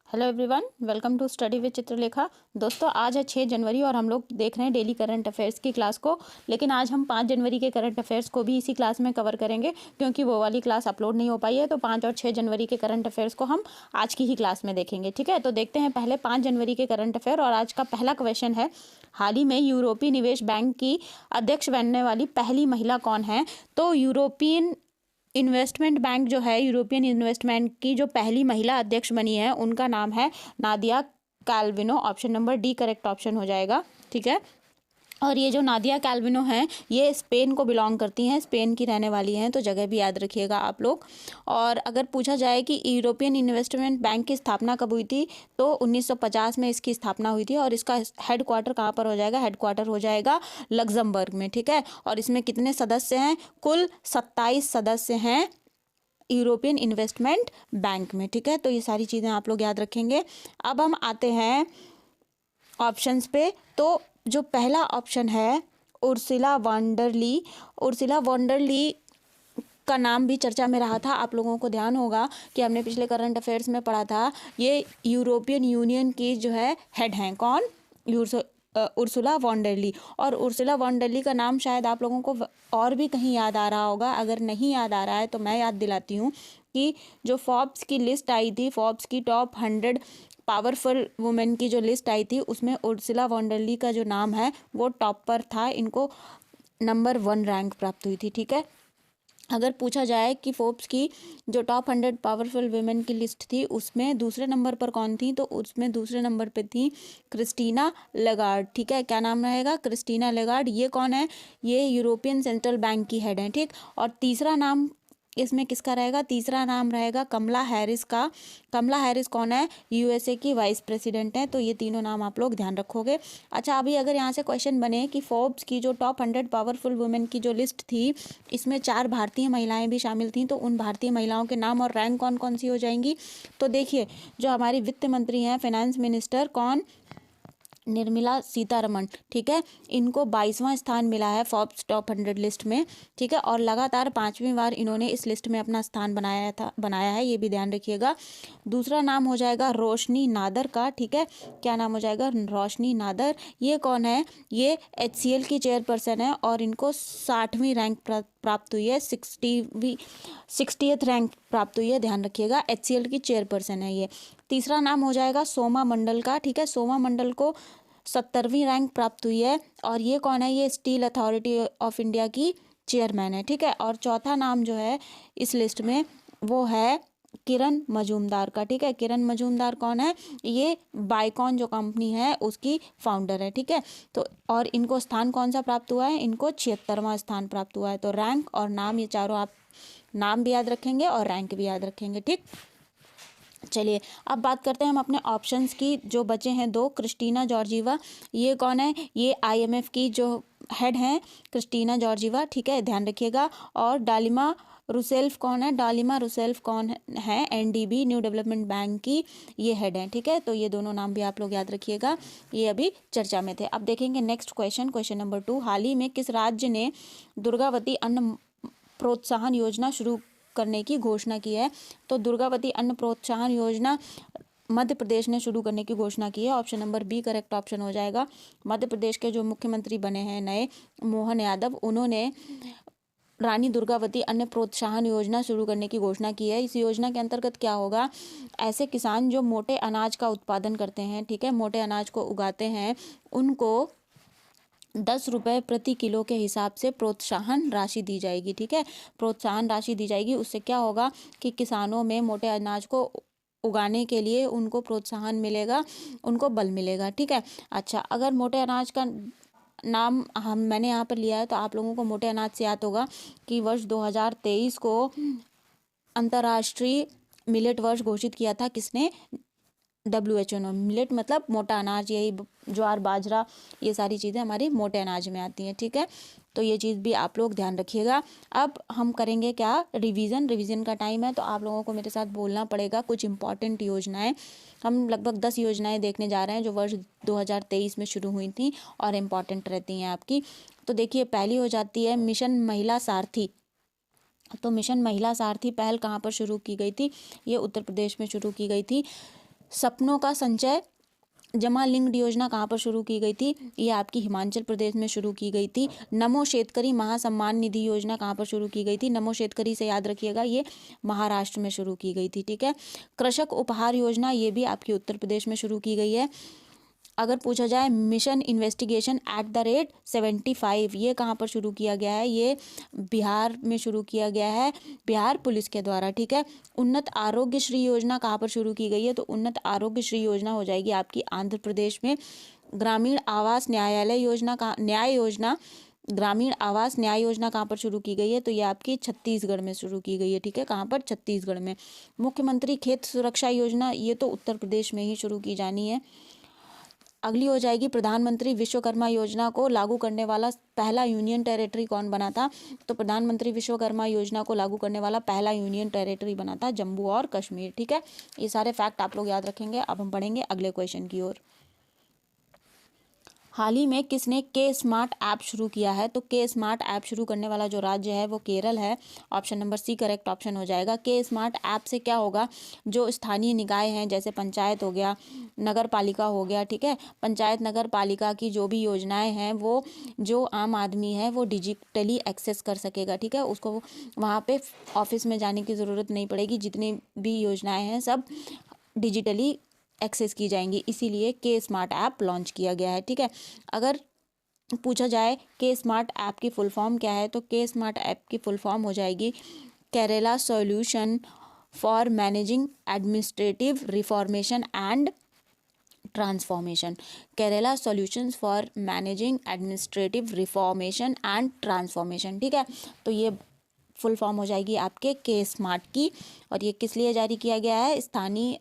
Hello everyone, welcome to study with Chitralekha. दोस्तों, आज है 6 जनवरी और हम लोग देख रहे हैं डेली करंट अफेयर्स की क्लास को। लेकिन आज हम 5 जनवरी के करंट अफेयर्स को भी इसी क्लास में कवर करेंगे, क्योंकि वो वाली क्लास अपलोड नहीं हो पाई है। तो 5 और 6 जनवरी के करंट अफेयर्स को हम आज की ही क्लास में देखेंगे। ठीक है, तो देखते हैं पहले 5 जनवरी के करंट अफेयर। और आज का पहला क्वेश्चन है, हाल ही में यूरोपीय निवेश बैंक की अध्यक्ष बनने वाली पहली महिला कौन है? तो यूरोपियन इन्वेस्टमेंट बैंक जो है, यूरोपियन इन्वेस्टमेंट की जो पहली महिला अध्यक्ष बनी है, उनका नाम है Nadia Calvino. Option number D correct option हो जाएगा। ठीक है, और ये जो नादिया कैल्विनो हैं, ये स्पेन को बिलोंग करती हैं, स्पेन की रहने वाली हैं, तो जगह भी याद रखिएगा आप लोग। और अगर पूछा जाए कि यूरोपियन इन्वेस्टमेंट बैंक की स्थापना कब हुई थी, तो 1950 में इसकी स्थापना हुई थी। और इसका हेड क्वार्टर कहाँ पर हो जाएगा? हेड क्वार्टर हो जाएगा लग्जमबर्ग में। ठीक है, और इसमें कितने सदस्य हैं? कुल 27 सदस्य हैं यूरोपियन इन्वेस्टमेंट बैंक में। ठीक है, तो ये सारी चीज़ें आप लोग याद रखेंगे। अब हम आते हैं ऑप्शंस पे। तो जो पहला ऑप्शन है उर्सुला वॉन्डरली, उर्सुला वॉन्डरली का नाम भी चर्चा में रहा था। आप लोगों को ध्यान होगा कि हमने पिछले करंट अफेयर्स में पढ़ा था, ये यूरोपियन यूनियन की जो है हेड हैं। कौन? उर्सुला वॉन्डरली। और उर्सुला वॉन्डरली का नाम शायद आप लोगों को और भी कहीं याद आ रहा होगा। अगर नहीं याद आ रहा है तो मैं याद दिलाती हूँ कि जो फोर्ब्स की लिस्ट आई थी, फोर्ब्स की टॉप 100 पावरफुल वुमेन की जो लिस्ट आई थी, उसमें उर्सुला वॉन्डरली का जो नाम है वो टॉप पर था। इनको नंबर 1 रैंक प्राप्त हुई थी। ठीक है, अगर पूछा जाए कि फोर्ब्स की जो टॉप 100 पावरफुल वुमेन की लिस्ट थी, उसमें दूसरे नंबर पर कौन थी, तो उसमें दूसरे नंबर पे थी क्रिस्टीना लेगार्ड। ठीक है, क्या नाम रहेगा? Christine Lagarde. ये कौन है? ये यूरोपियन सेंट्रल बैंक की हेड है। ठीक, और तीसरा नाम इसमें किसका रहेगा? तीसरा नाम रहेगा कमला हैरिस का। कमला हैरिस कौन है? यूएसए की वाइस प्रेसिडेंट हैं। तो ये तीनों नाम आप लोग ध्यान रखोगे। अच्छा, अभी अगर यहाँ से क्वेश्चन बने कि फोर्ब्स की जो टॉप 100 पावरफुल वुमेन की जो लिस्ट थी, इसमें 4 भारतीय महिलाएं भी शामिल थीं, तो उन भारतीय महिलाओं के नाम और रैंक कौन कौन सी हो जाएंगी? तो देखिए, जो हमारी वित्त मंत्री हैं, फाइनेंस मिनिस्टर, कौन? निर्मला सीतारमण। ठीक है, इनको 22वां स्थान मिला है फोर्ब्स टॉप 100 लिस्ट में। ठीक है, और लगातार 5वीं बार इन्होंने इस लिस्ट में अपना स्थान बनाया है, ये भी ध्यान रखिएगा। दूसरा नाम हो जाएगा रोशनी नादर का। ठीक है, क्या नाम हो जाएगा? रोशनी नादर। ये कौन है? ये HCL की चेयरपर्सन है और इनको 60वीं रैंक प्राप्त हुई है, 60th रैंक प्राप्त हुई है, ध्यान रखिएगा। HCL की चेयरपर्सन है ये। तीसरा नाम हो जाएगा सोमा मंडल का। ठीक है, सोमा मंडल को 70वीं रैंक प्राप्त हुई है, और ये कौन है? ये स्टील अथॉरिटी ऑफ इंडिया की चेयरमैन है। ठीक है, और चौथा नाम जो है इस लिस्ट में वो है किरण मजूमदार का। ठीक है, किरण मजूमदार कौन है? ये बाइकॉन जो कंपनी है उसकी फाउंडर है। ठीक है, तो और इनको स्थान कौन सा प्राप्त हुआ है? इनको 76वां स्थान प्राप्त हुआ है। तो रैंक और नाम, ये चारों आप नाम भी याद रखेंगे और रैंक भी याद रखेंगे। ठीक, चलिए अब बात करते हैं हम अपने ऑप्शंस की। जो बचे हैं 2, क्रिस्टीना जॉर्जीवा, ये कौन है? ये IMF की जो हेड हैं, क्रिस्टीना जॉर्जीवा। ठीक है, ध्यान रखिएगा। और डालिमा रूसेल्फ कौन है? डालिमा रूसेल्फ कौन है? NDB न्यू डेवलपमेंट बैंक की ये हेड हैं। ठीक है, तो ये दोनों नाम भी आप लोग याद रखिएगा, ये अभी चर्चा में थे। अब देखेंगे नेक्स्ट क्वेश्चन, क्वेश्चन नंबर 2। हाल ही में किस राज्य ने दुर्गावती अन्न प्रोत्साहन योजना शुरू करने की घोषणा की है? तो दुर्गावती अन्न प्रोत्साहन योजना मध्य प्रदेश ने शुरू करने की घोषणा की है। Option number B correct option हो जाएगा। मध्य प्रदेश के जो मुख्यमंत्री बने हैं नए, मोहन यादव, उन्होंने रानी दुर्गावती अन्न प्रोत्साहन योजना शुरू करने की घोषणा की है। इस योजना के अंतर्गत क्या होगा? ऐसे किसान जो मोटे अनाज का उत्पादन करते हैं, ठीक है, मोटे अनाज को उगाते हैं, उनको 10 रुपये प्रति किलो के हिसाब से प्रोत्साहन राशि दी जाएगी। ठीक है, प्रोत्साहन राशि दी जाएगी। उससे क्या होगा कि किसानों में मोटे अनाज को उगाने के लिए उनको प्रोत्साहन मिलेगा, उनको बल मिलेगा। ठीक है, अच्छा, अगर मोटे अनाज का नाम मैंने यहाँ पर लिया है, तो आप लोगों को मोटे अनाज से याद होगा कि वर्ष 2023 को अंतर्राष्ट्रीय मिलेट वर्ष घोषित किया था। किसने? WHO ने। मिलेट मतलब मोटा अनाज, यही ज्वार बाजरा, ये सारी चीज़ें हमारी मोटे अनाज में आती हैं। ठीक है, तो ये चीज़ भी आप लोग ध्यान रखिएगा। अब हम करेंगे क्या? रिवीजन का टाइम है, तो आप लोगों को मेरे साथ बोलना पड़ेगा कुछ इंपॉर्टेंट योजनाएं। हम लगभग 10 योजनाएं देखने जा रहे हैं जो वर्ष 2023 में शुरू हुई थी और इम्पॉर्टेंट रहती हैं आपकी। तो देखिए, पहली हो जाती है मिशन महिला सारथी। तो मिशन महिला सारथी पहल कहाँ पर शुरू की गई थी? ये उत्तर प्रदेश में शुरू की गई थी। सपनों का संचय जमा लिंक्ड योजना कहाँ पर शुरू की गई थी? ये आपकी हिमाचल प्रदेश में शुरू की गई थी। नमो शेतकरी महासम्मान निधि योजना कहाँ पर शुरू की गई थी? नमो शेतकरी से याद रखिएगा, ये महाराष्ट्र में शुरू की गई थी। ठीक है। कृषक उपहार योजना, ये भी आपकी उत्तर प्रदेश में शुरू की गई है। अगर पूछा जाए मिशन इन्वेस्टिगेशन @75, ये कहाँ पर शुरू किया गया है? ये बिहार में शुरू किया गया है, बिहार पुलिस के द्वारा। ठीक है। उन्नत आरोग्य श्री योजना कहाँ पर शुरू की गई है? तो उन्नत आरोग्य श्री योजना हो जाएगी आपकी आंध्र प्रदेश में। ग्रामीण आवास न्यायालय योजना का न्याय योजना ग्रामीण आवास न्याय योजना कहाँ पर शुरू की गई है? तो ये आपकी छत्तीसगढ़ में शुरू की गई है। ठीक है। कहाँ पर? छत्तीसगढ़ में। मुख्यमंत्री खेत सुरक्षा योजना, ये तो उत्तर प्रदेश में ही शुरू की जानी है। अगली हो जाएगी प्रधानमंत्री विश्वकर्मा योजना को लागू करने वाला पहला यूनियन टेरिटरी कौन बना था? तो प्रधानमंत्री विश्वकर्मा योजना को लागू करने वाला पहला यूनियन टेरिटरी बना था जम्मू और कश्मीर। ठीक है। ये सारे फैक्ट आप लोग याद रखेंगे। अब हम पढ़ेंगे अगले क्वेश्चन की ओर। हाल ही में किसने के स्मार्ट ऐप शुरू किया है? तो के स्मार्ट ऐप शुरू करने वाला जो राज्य है वो केरल है। Option number C correct option हो जाएगा। के स्मार्ट ऐप से क्या होगा? जो स्थानीय निकाय हैं, जैसे पंचायत हो गया, नगर पालिका हो गया, ठीक है, पंचायत नगर पालिका की जो भी योजनाएं हैं वो जो आम आदमी है वो डिजिटली एक्सेस कर सकेगा। ठीक है। उसको वहाँ पे ऑफिस में जाने की ज़रूरत नहीं पड़ेगी। जितनी भी योजनाएं हैं सब डिजिटली एक्सेस की जाएंगी, इसीलिए के स्मार्ट ऐप लॉन्च किया गया है। ठीक है। अगर पूछा जाए के स्मार्ट ऐप की फुल फॉर्म क्या है? तो के स्मार्ट ऐप की फुल फॉर्म हो जाएगी Kerala solution for managing administrative reformation and transformation. Kerala solutions for managing administrative reformation and transformation. ठीक है। तो ये फुल फॉर्म हो जाएगी आपके के स्मार्ट की। और ये किस लिए जारी किया गया है? स्थानीय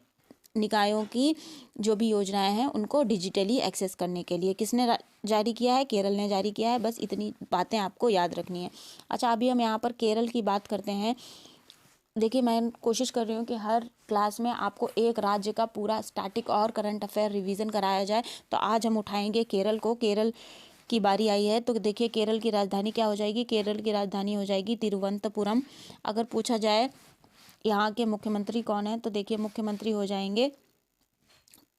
निकायों की जो भी योजनाएं हैं उनको डिजिटली एक्सेस करने के लिए। किसने जारी किया है? केरल ने जारी किया है। बस इतनी बातें आपको याद रखनी है। अच्छा, अभी हम यहाँ पर केरल की बात करते हैं। देखिए, मैं कोशिश कर रही हूँ कि हर क्लास में आपको एक राज्य का पूरा स्टैटिक और करंट अफेयर रिवीजन कराया जाए। तो आज हम उठाएंगे केरल को। केरल की बारी आई है। तो देखिए, केरल की राजधानी क्या हो जाएगी? केरल की राजधानी हो जाएगी तिरुवनंतपुरम। अगर पूछा जाए यहाँ के मुख्यमंत्री कौन है? तो देखिए, मुख्यमंत्री हो जाएंगे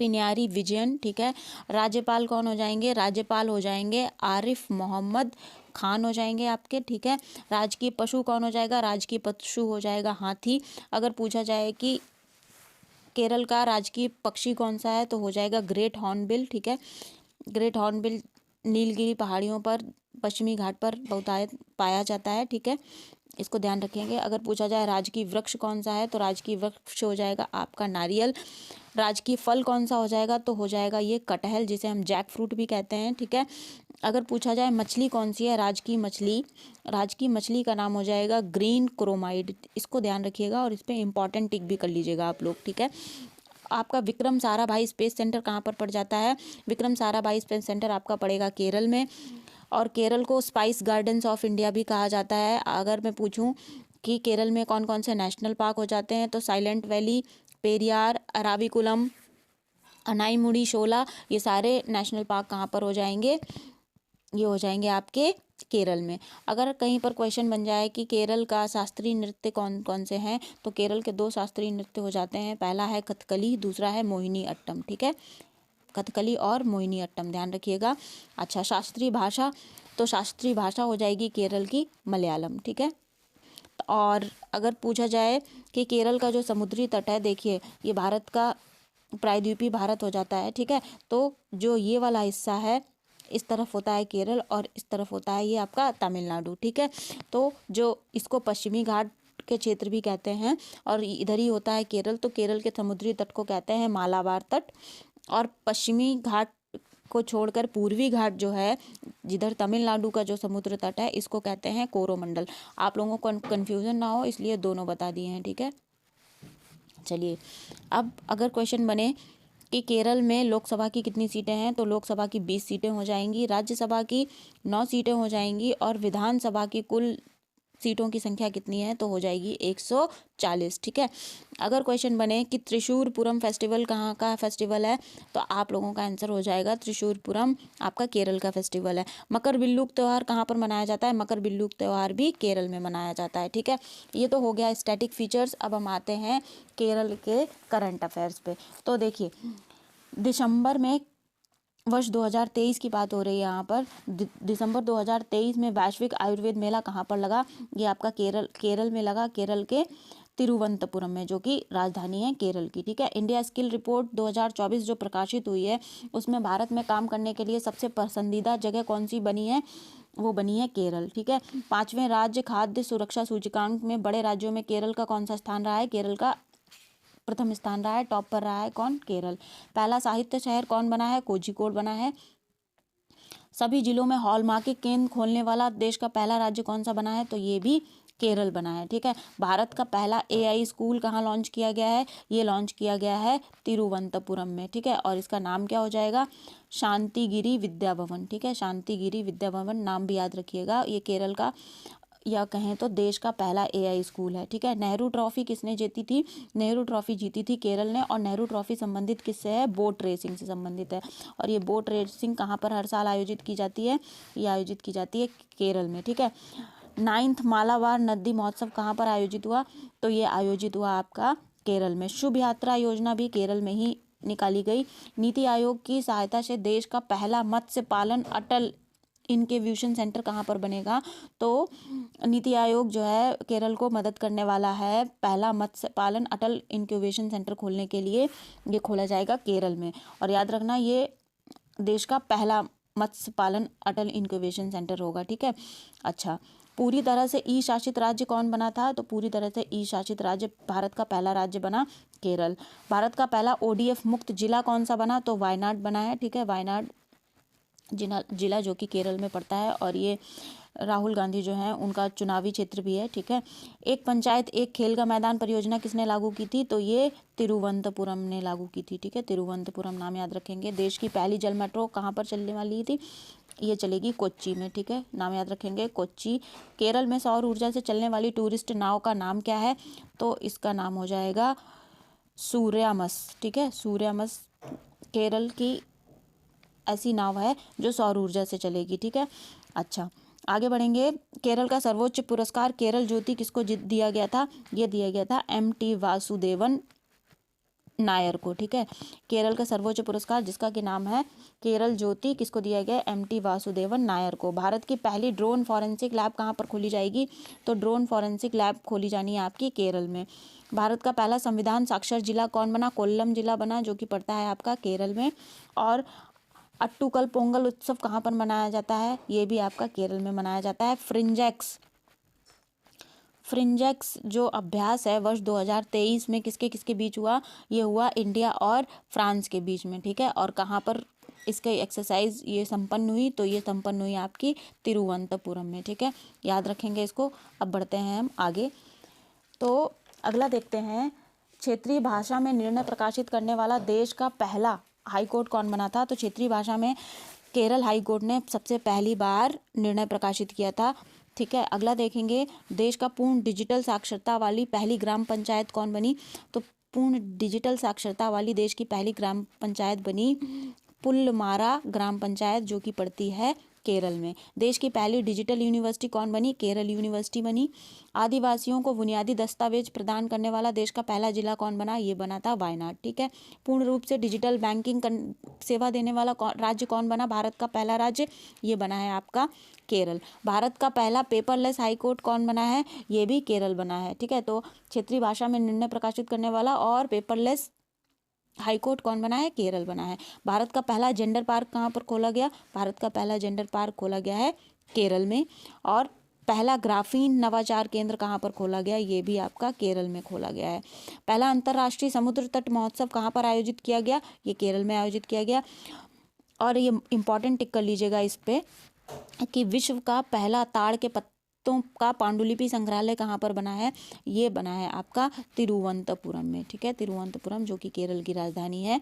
पिनयारी विजयन। ठीक है। राज्यपाल कौन हो जाएंगे? राज्यपाल हो जाएंगे आरिफ मोहम्मद खान हो जाएंगे आपके। ठीक है। राजकीय पशु कौन हो जाएगा? राजकीय पशु हो जाएगा हाथी। अगर पूछा जाए कि केरल का राजकीय पक्षी कौन सा है, तो हो जाएगा ग्रेट हॉर्नबिल। ठीक है। ग्रेट हॉर्नबिल नीलगिरी पहाड़ियों पर पश्चिमी घाट पर बहुतायत पाया जाता है। ठीक है। इसको ध्यान रखेंगे। अगर पूछा जाए राजकीय वृक्ष कौन सा है, तो राजकीय वृक्ष हो जाएगा आपका नारियल। राजकीय फल कौन सा हो जाएगा? तो हो जाएगा ये कटहल, जिसे हम जैक फ्रूट भी कहते हैं। ठीक है। अगर पूछा जाए मछली कौन सी है, राजकीय मछली का नाम हो जाएगा ग्रीन क्रोमाइड। इसको ध्यान रखिएगा और इस पर इंपॉर्टेंट टिक भी कर लीजिएगा आप लोग। ठीक है। आपका विक्रम साराभाई स्पेस सेंटर कहाँ पर पड़ जाता है? विक्रम साराभाई स्पेस सेंटर आपका पड़ेगा केरल में। और केरल को स्पाइस गार्डन्स ऑफ इंडिया भी कहा जाता है। अगर मैं पूछूं कि केरल में कौन कौन से नेशनल पार्क हो जाते हैं, तो साइलेंट वैली, पेरियार, अराविकुलम, अनाईमुड़ी, शोला, ये सारे नेशनल पार्क कहाँ पर हो जाएंगे? ये हो जाएंगे आपके केरल में। अगर कहीं पर क्वेश्चन बन जाए कि केरल का शास्त्रीय नृत्य कौन कौन से हैं, तो केरल के 2 शास्त्रीय नृत्य हो जाते हैं। पहला है कथकली, दूसरा है मोहिनी अट्टम। ठीक है। कथकली और मोहिनी अट्टम, ध्यान रखिएगा। अच्छा, शास्त्रीय भाषा, तो शास्त्रीय भाषा हो जाएगी केरल की मलयालम। ठीक है। और अगर पूछा जाए कि केरल का जो समुद्री तट है, देखिए ये भारत का प्रायद्वीपीय भारत हो जाता है। ठीक है। तो जो ये वाला हिस्सा है, इस तरफ होता है केरल और इस तरफ होता है ये आपका तमिलनाडु। ठीक है। तो जो इसको पश्चिमी घाट के क्षेत्र भी कहते हैं और इधर ही होता है केरल। तो केरल के समुद्री तट को कहते हैं मालाबार तट। और पश्चिमी घाट को छोड़कर पूर्वी घाट जो है, जिधर तमिलनाडु का जो समुद्र तट है, इसको कहते हैं कोरोमंडल। आप लोगों को कन्फ्यूज़न ना हो इसलिए दोनों बता दिए हैं। ठीक है। चलिए, अब अगर क्वेश्चन बने कि केरल में लोकसभा की कितनी सीटें हैं, तो लोकसभा की 20 सीटें हो जाएंगी, राज्यसभा की 9 सीटें हो जाएंगी और विधानसभा की कुल सीटों की संख्या कितनी है, तो हो जाएगी 140। ठीक है। अगर क्वेश्चन बने कि त्रिशूरपुरम फेस्टिवल कहाँ का फेस्टिवल है, तो आप लोगों का आंसर हो जाएगा त्रिशूरपुरम आपका केरल का फेस्टिवल है। मकर बिल्लूक त्यौहार कहाँ पर मनाया जाता है, मकर बिल्लूक त्यौहार भी केरल में मनाया जाता है। ठीक है, ये तो हो गया स्टैटिक फीचर्स। अब हम आते हैं केरल के करंट अफेयर्स पे। तो देखिए, दिसंबर में वर्ष 2023 की बात हो रही है यहाँ पर। दिसंबर 2023 में वैश्विक आयुर्वेद मेला कहाँ पर लगा, ये आपका केरल में लगा, केरल के तिरुवनंतपुरम में, जो कि राजधानी है केरल की। ठीक है। इंडिया स्किल रिपोर्ट 2024 जो प्रकाशित हुई है, उसमें भारत में काम करने के लिए सबसे पसंदीदा जगह कौन सी बनी है, वो बनी है केरल। ठीक है। 5वें राज्य खाद्य सुरक्षा सूचकांक में बड़े राज्यों में केरल का कौन सा स्थान रहा है, केरल का प्रथम स्थान रहा है, टॉप पर रहा है कौन, केरल। पहला साहित्य शहर कौन बना है, कोझिकोड बना है। सभी जिलों में हॉलमार्किंग केंद्र खोलने वाला देश का पहला राज्य कौन सा बना है, तो ये भी केरल बना है। ठीक है। भारत का पहला AI स्कूल कहाँ लॉन्च किया गया है, ये लॉन्च किया गया है तिरुवनंतपुरम में। ठीक है। और इसका नाम क्या हो जाएगा, शांतिगिरी विद्या भवन। ठीक है, शांतिगिरी विद्या भवन नाम भी याद रखिएगा। ये केरल का, या कहें तो देश का पहला AI स्कूल है। ठीक है। नेहरू ट्रॉफी किसने जीती थी, नेहरू ट्रॉफी जीती थी केरल ने। और नेहरू ट्रॉफी संबंधित किससे है, बोट रेसिंग से संबंधित है। और ये बोट रेसिंग कहाँ पर हर साल आयोजित की जाती है, ये आयोजित की जाती है केरल में। ठीक है। 9th मालाबार नदी महोत्सव कहाँ पर आयोजित हुआ, तो ये आयोजित हुआ आपका केरल में। शुभ यात्रा योजना भी केरल में ही निकाली गई। नीति आयोग की सहायता से देश का पहला मत्स्य पालन अटल इनक्यूबेशन सेंटर कहाँ पर बनेगा, तो नीति आयोग जो है केरल को मदद करने वाला है। पहला मत्स्य पालन अटल इनक्यूबेशन सेंटर खोलने के लिए ये खोला जाएगा केरल में। और याद रखना, ये देश का पहला मत्स्य पालन अटल इनक्यूबेशन सेंटर होगा। ठीक है। अच्छा, पूरी तरह से ई शासित राज्य कौन बना था, तो पूरी तरह से ई शासित राज्य भारत का पहला राज्य बना केरल। भारत का पहला ODF मुक्त जिला कौन सा बना, तो वायनाड बना है। ठीक है, वायनाड जिला जो कि केरल में पड़ता है। और ये राहुल गांधी जो हैं उनका चुनावी क्षेत्र भी है। ठीक है। एक पंचायत एक खेल का मैदान परियोजना किसने लागू की थी, तो ये तिरुवनंतपुरम ने लागू की थी। ठीक है, तिरुवनंतपुरम नाम याद रखेंगे। देश की पहली जल मेट्रो कहाँ पर चलने वाली थी, ये चलेगी कोच्चि में। ठीक है, नाम याद रखेंगे, कोच्चि। केरल में सौर ऊर्जा से चलने वाली टूरिस्ट नाव का नाम क्या है, तो इसका नाम हो जाएगा सूर्यामस। ठीक है, सूर्यामस केरल की ऐसी नाव है जो सौर ऊर्जा से चलेगी। ठीक है। अच्छा, आगे बढ़ेंगे। केरल का सर्वोच्च पुरस्कार केरल ज्योति किसको दिया गया था, ये दिया गया था MT वासुदेवन नायर को। ठीक है, केरल का सर्वोच्च पुरस्कार जिसका कि नाम है केरल ज्योति, किसको दिया गया, MT वासुदेवन नायर को। भारत की पहली ड्रोन फॉरेंसिक लैब कहाँ पर खोली जाएगी, तो ड्रोन फॉरेंसिक लैब खोली जानी है आपकी केरल में। भारत का पहला संविधान साक्षर जिला कौन बना, कोल्लम जिला बना, जो कि पड़ता है आपका केरल में। और अट्टुकल पोंगल उत्सव कहाँ पर मनाया जाता है, ये भी आपका केरल में मनाया जाता है। फ्रिंजेक्स जो अभ्यास है वर्ष 2023 में किसके किसके बीच हुआ, ये हुआ इंडिया और फ्रांस के बीच में। ठीक है, और कहाँ पर इसके एक्सरसाइज ये संपन्न हुई, तो ये संपन्न हुई आपकी तिरुवनंतपुरम में। ठीक है, याद रखेंगे इसको। अब बढ़ते हैं हम आगे। तो अगला देखते हैं, क्षेत्रीय भाषा में निर्णय प्रकाशित करने वाला देश का पहला हाई कोर्ट कौन बना था, तो क्षेत्रीय भाषा में केरल हाई कोर्ट ने सबसे पहली बार निर्णय प्रकाशित किया था। ठीक है, अगला देखेंगे, देश का पूर्ण डिजिटल साक्षरता वाली पहली ग्राम पंचायत कौन बनी, तो पूर्ण डिजिटल साक्षरता वाली देश की पहली ग्राम पंचायत बनी पुलमारा ग्राम पंचायत, जो कि पड़ती है केरल में। देश की पहली डिजिटल यूनिवर्सिटी कौन बनी, केरल यूनिवर्सिटी बनी। आदिवासियों को बुनियादी दस्तावेज प्रदान करने वाला देश का पहला जिला कौन बना, ये बना था वायनाड। ठीक है, पूर्ण रूप से डिजिटल बैंकिंग सेवा देने वाला राज्य कौन बना, भारत का पहला राज्य, ये बना है आपका केरल। भारत का पहला पेपरलेस हाई कोर्ट कौन बना है, ये भी केरल बना है। ठीक है, तो क्षेत्रीय भाषा में निर्णय प्रकाशित करने वाला और पेपरलेस हाई कोर्ट कौन बना है, केरल बना है। भारत का पहला जेंडर पार्क कहाँ पर खोला गया, भारत का पहला जेंडर पार्क खोला गया है केरल में। और पहला ग्राफीन नवाचार केंद्र कहाँ पर खोला गया, ये भी आपका केरल में खोला गया है। पहला अंतर्राष्ट्रीय समुद्र तट महोत्सव कहाँ पर आयोजित किया गया, ये केरल में आयोजित किया गया। और ये इंपॉर्टेंट टिक कर लीजिएगा इस पे कि विश्व का पहला ताड़ के पत्तों का पांडुलिपि संग्रहालय कहाँ पर बना है, ये बना है आपका तिरुवनंतपुरम में। ठीक है, तिरुवनंतपुरम जो कि केरल की राजधानी है।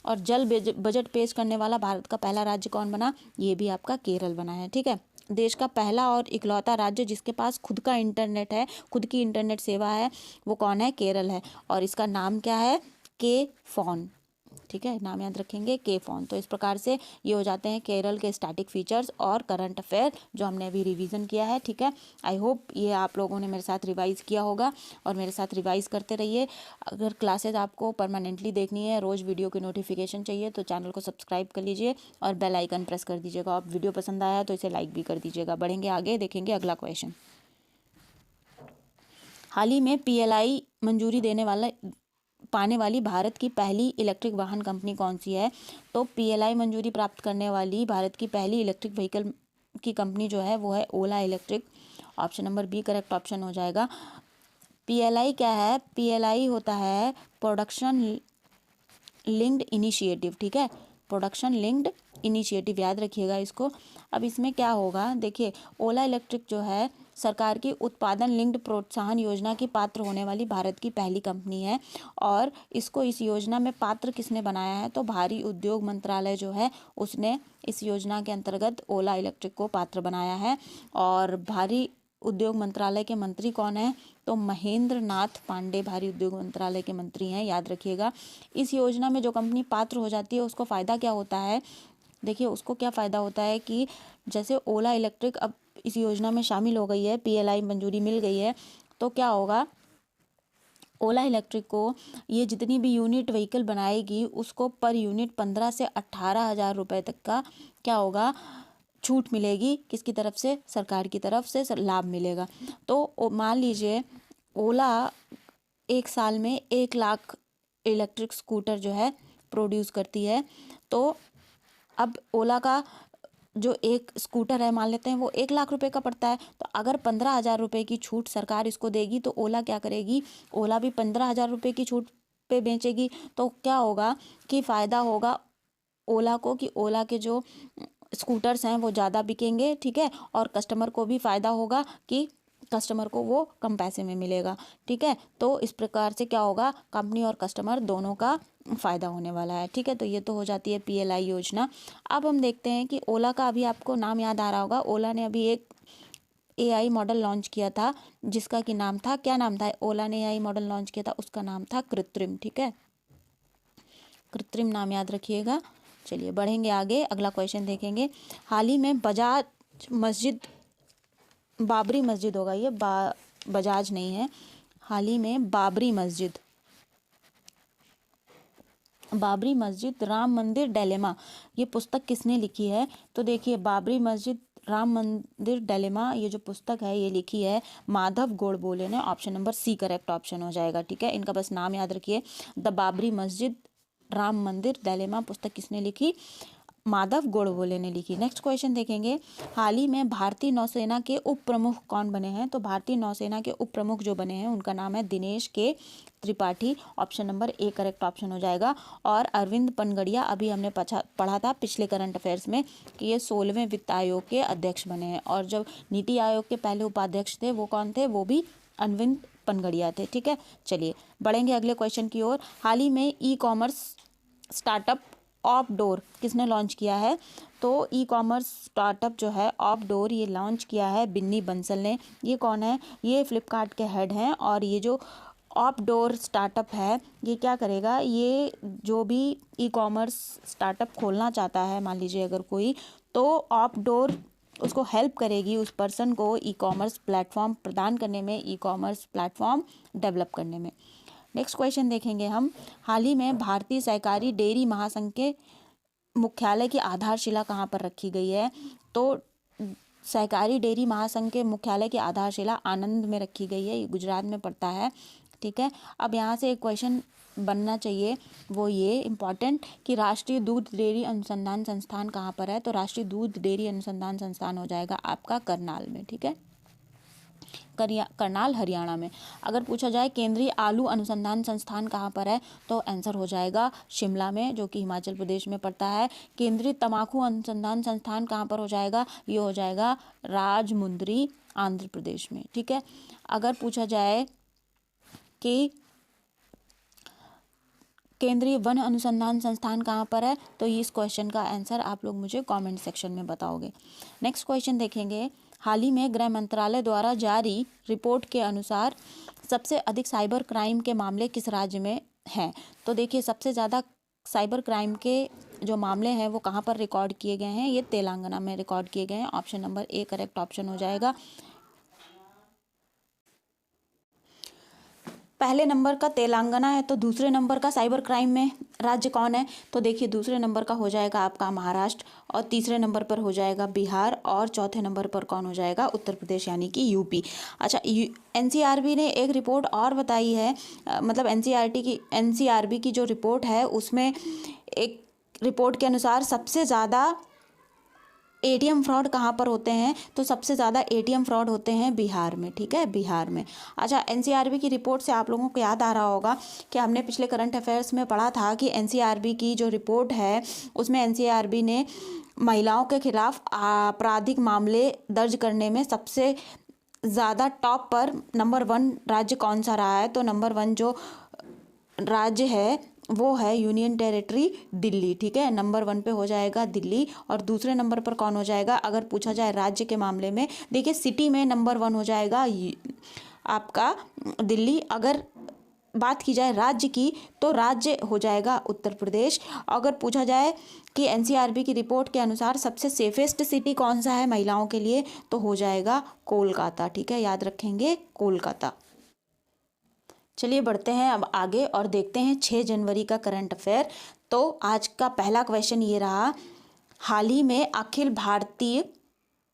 और जल बजट पेश करने वाला भारत का पहला राज्य कौन बना, ये भी आपका केरल बना है। ठीक है, देश का पहला और इकलौता राज्य जिसके पास खुद का इंटरनेट है, खुद की इंटरनेट सेवा है, वो कौन है? केरल है। और इसका नाम क्या है? के फोन। ठीक है, नाम याद रखेंगे, के फोन। तो इस प्रकार से ये हो जाते हैं केरल के स्टैटिक फीचर्स और करंट अफेयर जो हमने अभी रिवीजन किया है। ठीक है, आई होप ये आप लोगों ने मेरे साथ रिवाइज किया होगा और मेरे साथ रिवाइज करते रहिए। अगर क्लासेस आपको परमानेंटली देखनी है, रोज़ वीडियो की नोटिफिकेशन चाहिए, तो चैनल को सब्सक्राइब कर लीजिए और बेल आइकन प्रेस कर दीजिएगा। आप वीडियो पसंद आया तो इसे लाइक भी कर दीजिएगा। बढ़ेंगे आगे, देखेंगे अगला क्वेश्चन। हाल ही में पीएलआई मंजूरी पाने वाली भारत की पहली इलेक्ट्रिक वाहन कंपनी कौन सी है? तो पीएलआई मंजूरी प्राप्त करने वाली भारत की पहली इलेक्ट्रिक व्हीकल की कंपनी जो है वो है Ola electric. Option number B correct option हो जाएगा। पीएलआई क्या है? पीएलआई होता है प्रोडक्शन लिंक्ड इनिशिएटिव। ठीक है, प्रोडक्शन लिंक्ड इनिशिएटिव, याद रखिएगा इसको। अब इसमें क्या होगा, देखिए ओला इलेक्ट्रिक जो है सरकार की उत्पादन लिंक्ड प्रोत्साहन योजना की पात्र होने वाली भारत की पहली कंपनी है। और इसको इस योजना में पात्र किसने बनाया है? तो भारी उद्योग मंत्रालय जो है उसने इस योजना के अंतर्गत ओला इलेक्ट्रिक को पात्र बनाया है। और भारी उद्योग मंत्रालय के मंत्री कौन है? तो महेंद्र नाथ पांडे भारी उद्योग मंत्रालय के मंत्री हैं, याद रखिएगा। इस योजना में जो कंपनी पात्र हो जाती है उसको फ़ायदा क्या होता है? देखिए उसको क्या फ़ायदा होता है कि जैसे ओला इलेक्ट्रिक अब इस योजना में शामिल हो गई है, पीएलआई मंजूरी मिल गई है, तो क्या होगा, ओला इलेक्ट्रिक को ये जितनी भी यूनिट व्हीकल बनाएगी उसको पर यूनिट 15 से 18,000 रुपये तक का क्या होगा, छूट मिलेगी। किसकी तरफ से? सरकार की तरफ से लाभ मिलेगा। तो मान लीजिए ओला एक साल में 1 लाख इलेक्ट्रिक स्कूटर जो है प्रोड्यूस करती है। तो अब ओला का जो एक स्कूटर है मान लेते हैं वो 1 लाख रुपए का पड़ता है, तो अगर 15,000 रुपये की छूट सरकार इसको देगी तो ओला क्या करेगी, ओला भी 15,000 रुपये की छूट पे बेचेगी। तो क्या होगा कि फ़ायदा होगा ओला को कि ओला के जो स्कूटर्स हैं वो ज़्यादा बिकेंगे। ठीक है, और कस्टमर को भी फ़ायदा होगा कि कस्टमर को वो कम पैसे में मिलेगा। ठीक है, तो इस प्रकार से क्या होगा, कंपनी और कस्टमर दोनों का फ़ायदा होने वाला है। ठीक है, तो ये तो हो जाती है पीएलआई योजना। अब हम देखते हैं कि ओला का अभी आपको नाम याद आ रहा होगा, ओला ने अभी एक एआई मॉडल लॉन्च किया था जिसका कि नाम था, क्या नाम था? ओला ने एआई मॉडल लॉन्च किया था, उसका नाम था कृत्रिम। ठीक है, कृत्रिम नाम याद रखिएगा। चलिए बढ़ेंगे आगे, अगला क्वेश्चन देखेंगे। हाल ही में बाबरी मस्जिद होगा ये, बजाज नहीं है। हाल ही में बाबरी मस्जिद राम मंदिर डिलेमा, ये पुस्तक किसने लिखी है? तो देखिए बाबरी मस्जिद राम मंदिर डिलेमा, ये जो पुस्तक है ये लिखी है माधव गोडबोले ने। Option number C correct option हो जाएगा। ठीक है, इनका बस नाम याद रखिए। द बाबरी मस्जिद राम मंदिर डिलेमा पुस्तक किसने लिखी? माधव गोडबोले ने लिखी। नेक्स्ट क्वेश्चन देखेंगे। हाल ही में भारतीय नौसेना के उप प्रमुख कौन बने हैं? तो भारतीय नौसेना के उप प्रमुख जो बने हैं उनका नाम है दिनेश के Tripathi. Option number A correct option हो जाएगा। और अरविंद पनगड़िया, अभी हमने पढ़ा था पिछले करंट अफेयर्स में कि ये 16वें वित्त आयोग के अध्यक्ष बने हैं। और जो नीति आयोग के पहले उपाध्यक्ष थे वो कौन थे? वो भी अरविंद पनगड़िया थे। ठीक है, चलिए बढ़ेंगे अगले क्वेश्चन की ओर। हाल ही में ई कॉमर्स स्टार्टअप ऑपडोर किसने लॉन्च किया है? तो ई कॉमर्स स्टार्टअप जो है ऑपडोर ये लॉन्च किया है बिन्नी बंसल ने। ये कौन है? ये फ्लिपकार्ट के हेड हैं। और ये जो ऑपडोर स्टार्टअप है ये क्या करेगा, ये जो भी ई कॉमर्स स्टार्टअप खोलना चाहता है, मान लीजिए अगर कोई, तो ऑपडोर उसको हेल्प करेगी उस पर्सन को ई कॉमर्स प्लेटफॉर्म प्रदान करने में, ई कॉमर्स प्लेटफॉर्म डेवलप करने में। नेक्स्ट क्वेश्चन देखेंगे हम। हाल ही में भारतीय सहकारी डेयरी महासंघ के मुख्यालय की आधारशिला कहाँ पर रखी गई है? तो सहकारी डेयरी महासंघ के मुख्यालय की आधारशिला आनंद में रखी गई है, ये गुजरात में पड़ता है। ठीक है, अब यहाँ से एक क्वेश्चन बनना चाहिए, वो ये इम्पॉर्टेंट कि राष्ट्रीय दूध डेयरी अनुसंधान संस्थान कहाँ पर है? तो राष्ट्रीय दूध डेयरी अनुसंधान संस्थान हो जाएगा आपका करनाल में। ठीक है, करनाल हरियाणा में। अगर पूछा जाए केंद्रीय आलू अनुसंधान संस्थान कहाँ पर है, तो आंसर हो जाएगा शिमला में, जो कि हिमाचल प्रदेश में पड़ता है। केंद्रीय तंबाकू अनुसंधान संस्थान कहाँ पर हो जाएगा? ये हो जाएगा राजमुंद्री, आंध्र प्रदेश में। ठीक है, अगर पूछा जाए कि केंद्रीय वन अनुसंधान संस्थान कहाँ पर है? तो इस क्वेश्चन का आंसर आप लोग मुझे कमेंट सेक्शन में बताओगे। नेक्स्ट क्वेश्चन देखेंगे, हाल ही में गृह मंत्रालय द्वारा जारी रिपोर्ट के अनुसार सबसे अधिक साइबर क्राइम के मामले किस राज्य में हैं? तो देखिए, सबसे ज़्यादा साइबर क्राइम के जो मामले हैं वो कहाँ पर रिकॉर्ड किए गए हैं? ये तेलंगाना में रिकॉर्ड किए गए हैं। Option number A correct option हो जाएगा। पहले नंबर का तेलंगाना है, तो दूसरे नंबर का साइबर क्राइम में राज्य कौन है? तो देखिए, दूसरे नंबर का हो जाएगा आपका महाराष्ट्र, और तीसरे नंबर पर हो जाएगा बिहार, और चौथे नंबर पर कौन हो जाएगा? उत्तर प्रदेश यानी कि यूपी। अच्छा, एनसीआरबी ने एक रिपोर्ट और बताई है, मतलब एनसीआरबी की जो रिपोर्ट है उसमें एक रिपोर्ट के अनुसार सबसे ज़्यादा एटीएम फ्रॉड कहाँ पर होते हैं? तो सबसे ज़्यादा एटीएम फ्रॉड होते हैं बिहार में, ठीक है, बिहार में। अच्छा, एनसीआरबी की रिपोर्ट से आप लोगों को याद आ रहा होगा कि हमने पिछले करंट अफेयर्स में पढ़ा था कि एनसीआरबी की जो रिपोर्ट है उसमें एनसीआरबी ने महिलाओं के खिलाफ आपराधिक मामले दर्ज करने में सबसे ज़्यादा टॉप पर नंबर 1 राज्य कौन सा रहा है? तो नंबर 1 जो राज्य है वो है यूनियन टेरिटरी दिल्ली, ठीक है, नंबर 1 पे हो जाएगा दिल्ली। और दूसरे नंबर पर कौन हो जाएगा अगर पूछा जाए राज्य के मामले में? देखिए, सिटी में नंबर 1 हो जाएगा आपका दिल्ली। अगर बात की जाए राज्य की तो राज्य हो जाएगा उत्तर प्रदेश। अगर पूछा जाए कि एनसीआरबी की रिपोर्ट के अनुसार सबसे सेफेस्ट सिटी कौन सा है महिलाओं के लिए, तो हो जाएगा कोलकाता, ठीक है, याद रखेंगे कोलकाता। चलिए बढ़ते हैं अब आगे और देखते हैं 6 जनवरी का करंट अफेयर। तो आज का पहला क्वेश्चन ये रहा, हाल ही में अखिल भारतीय